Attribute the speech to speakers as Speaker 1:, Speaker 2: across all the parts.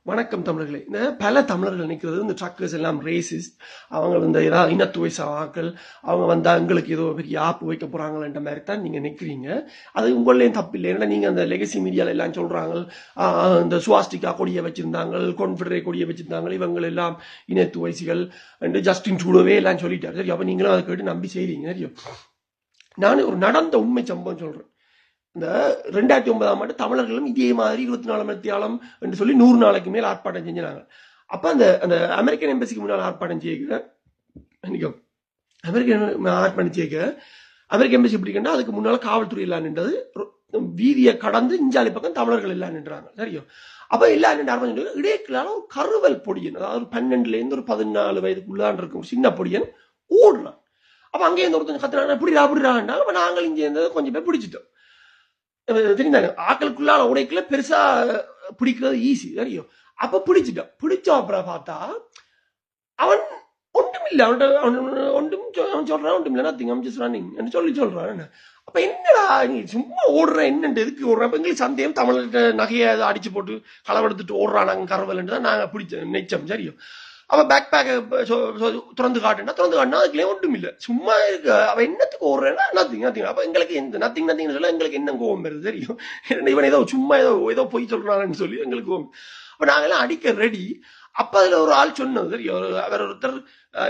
Speaker 1: வணக்கம் தமிழர்களே. இந்த பல தமிழர்கள் நினைக்கிறது இந்த ட்ரக்கர்ஸ் எல்லாம் ரேசிஸ்ட், அவங்க இந்த ஏதாவது இனத்துவை ஆக்கள், அவங்க வந்தா எங்களுக்கு ஏதோ பெரிய ஆப்பு வைக்க போறாங்கன்ற மாதிரி தான் நீங்க நினைக்கிறீங்க. அது உங்களையும் தப்பு இல்லை. ஏன்னா நீங்க அந்த லெகசி மீடியால எல்லாம் சொல்றாங்க, இந்த சுவாஸ்டிகா கொடியை வச்சிருந்தாங்க, கான்ஃபெடரேட் கொடியை வச்சிருந்தாங்க, இவங்க எல்லாம் இனத்துவைசிகள் என்று ஜஸ்டின் ட்ரூடோவே எல்லாம் சொல்லிட்டாரு. சரி, அப்ப நீங்களும் அதை கேட்டு நம்பி செய்றீங்க. தெரியும், நான் ஒரு நடந்த உண்மை சம்பவம் சொல்றேன். இந்த 2009 தமிழர்களும் இதே மாதிரி 24 மணித்தியாலம் என்று சொல்லி 100 நாளைக்கு மேல் ஆர்ப்பாட்டம் செஞ்சாங்க. அப்ப அந்த அந்த அமெரிக்கன் எம்பசிக்கு முன்னால் ஆர்ப்பாட்டம் செய்ய அமெரிக்கன் ஆர்ப்பாட்டம் செய்ய அமெரிக்கன் எம்பசி பிடிக்கா அதுக்கு முன்னால காவல்துறை எல்லாம் நின்றது. வீதியை கடந்து இஞ்சாலி பக்கம் தமிழர்கள் எல்லாம் நின்றாங்க. சரியும், அப்ப எல்லாரும் நின்று இடையக்கலால ஒரு கருவல் பொடியன், அதாவது 12ல இருந்து ஒரு 14 வயதுக்குள்ளான் இருக்கும் சின்ன பொடியன் ஓடுறான். அப்ப அங்கே இருந்து ஒருத்தன் கத்துறாங்க, அப்படிடா. அப்ப நாங்கள் இங்க இருந்தது கொஞ்சம் பேர் பிடிச்சிட்டோம். தெரிந்தாங்க, ஆக்களுக்குள்ளால உடைக்கல பெருசா பிடிக்கிறது ஈஸி. தெரியும், அப்ப பிடிச்சிட்டான். பிடிச்சோம். அப்புறம் பார்த்தா அவன் ஒன்றும் இல்லை, அவன் சொல்றான் ஒன்றும் இல்லை, நத்திங், ஐம் ஜஸ்ட் ரன்னிங் என்று சொல்றான். அப்ப என்னடா நீ சும்மா ஓடுற, என்னண்டு எதுக்கு ஓடுற? அப்ப எங்களுக்கு சந்தேகம், தமிழ்கிட்ட நகையை அடிச்சு போட்டு களவெடுத்துட்டு ஓடுறான் கரவல் தான் நாங்க பிடிச்சோம் நெச்சம். சரியும், அவ பேக் பேக் திறந்து காட்டுனா அதுக்குள்ளே ஒன்றும் இல்லை, சும்மா இருக்கு. அவ என்னத்துக்கு ஓடுறேன்னா நத்திங். அப்ப எங்களுக்கு எந்த நத்திங் சொல்ல எங்களுக்கு என்ன கோவம் வருது. தெரியும், இவன் ஏதோ சும்மா ஏதோ பொய் சொல்றான்னு சொல்லி எங்களுக்கு கோவம். அப்ப நாங்கெல்லாம் அடிக்க ரெடி. அப்ப அதுல ஒரு ஆள் சொன்னது, தெரியும், அவர் ஒருத்தர்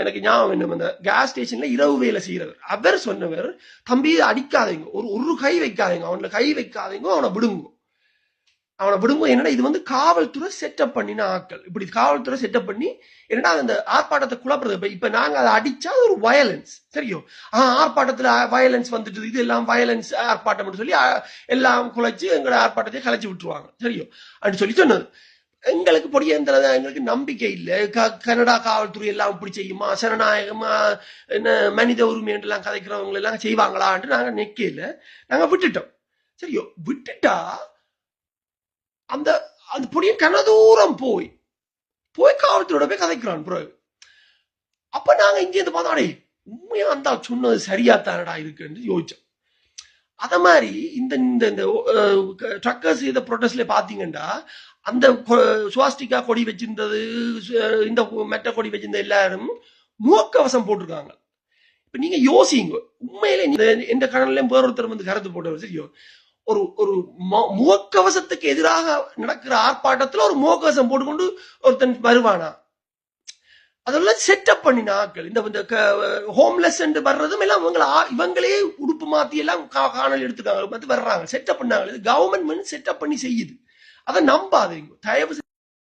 Speaker 1: எனக்கு ஞாபகம் என்ன, அந்த கேஸ் ஸ்டேஷன்ல இரவு வேலை செய்யறவர். அவர் சொன்னவர், தம்பி அடிக்காதீங்க, ஒரு கை வைக்காதீங்க, அவன்ல கை வைக்காதீங்க, அவனை விடுங்க. என்னடா இது வந்து காவல்துறை செட்டப் பண்ணின ஆட்கள், இப்படி காவல்துறை செட்டப் பண்ணி என்னடா அந்த ஆர்ப்பாட்டத்தை குழப்பறது. இப்ப நாங்க அதை அடிச்சா ஒரு வயலன்ஸ். தெரியும், ஆர்ப்பாட்டத்துல வயலன்ஸ் வந்துட்டு, இது எல்லாம் வயலன்ஸ் ஆர்ப்பாட்டம் சொல்லி எல்லாம் குலைச்சு எங்களோட ஆர்ப்பாட்டத்தை கலைச்சு விட்டுருவாங்க. தெரியும், அப்படின்னு சொல்லி சொன்னது. எங்களுக்கு பொடியந்திரத எங்களுக்கு நம்பிக்கை இல்லை. கனடா காவல்துறை எல்லாம் இப்படி செய்யுமா, சனநாயகமா, என்ன மனித உரிமை எல்லாம் கதைக்கிறவங்க எல்லாம் செய்வாங்களான்னு நாங்க நிக்கல. நாங்க விட்டுட்டோம். சரியோ, விட்டுட்டா அந்த அந்த பொடியன் கனதூரம் போய் காவல்துறையோட போய் கதைக்கிறான். பிறகு அப்ப நாங்க இங்க இருந்து பார்த்தோம், உண்மையா அந்த சொன்னது சரியா தானடா இருக்குன்னு யோசிச்சோம். அத மாதிரி இந்த ட்ரக்கர்ஸ் இத ப்ரொடெஸ்ட்ல பாத்தீங்கன்னா, அந்த சுவாஸ்டிகா கொடி வச்சிருந்தது, இந்த மெட்ட கொடி வச்சிருந்த எல்லாரும் முகக்கவசம் போட்டிருக்காங்க. இப்ப நீங்க யோசிங்க, உண்மையில எந்த கடன்லயும் வேறொருத்தர் வந்து கருத்து போட்டவர். சரியோ, ஒரு முகக்கவசத்துக்கு எதிராக நடக்கிற ஆர்ப்பாட்டத்துல ஒரு முகக்கவசம் போட்டுக்கொண்டு ஒருத்தன் வருவானா? அதெல்லாம் செட்டப் பண்ணின ஆட்கள். இந்த ஹோம்லெஸ் வர்றதும் எல்லாம் இவங்களே உடுப்பு மாத்தி எல்லாம் காணல் எடுத்துக்காங்க, வர்றாங்க, செட்டப் பண்ணாங்க. கவர்மெண்ட் செட்டப் பண்ணி செய்யுது. அதை நம்பாதீங்க தயவு.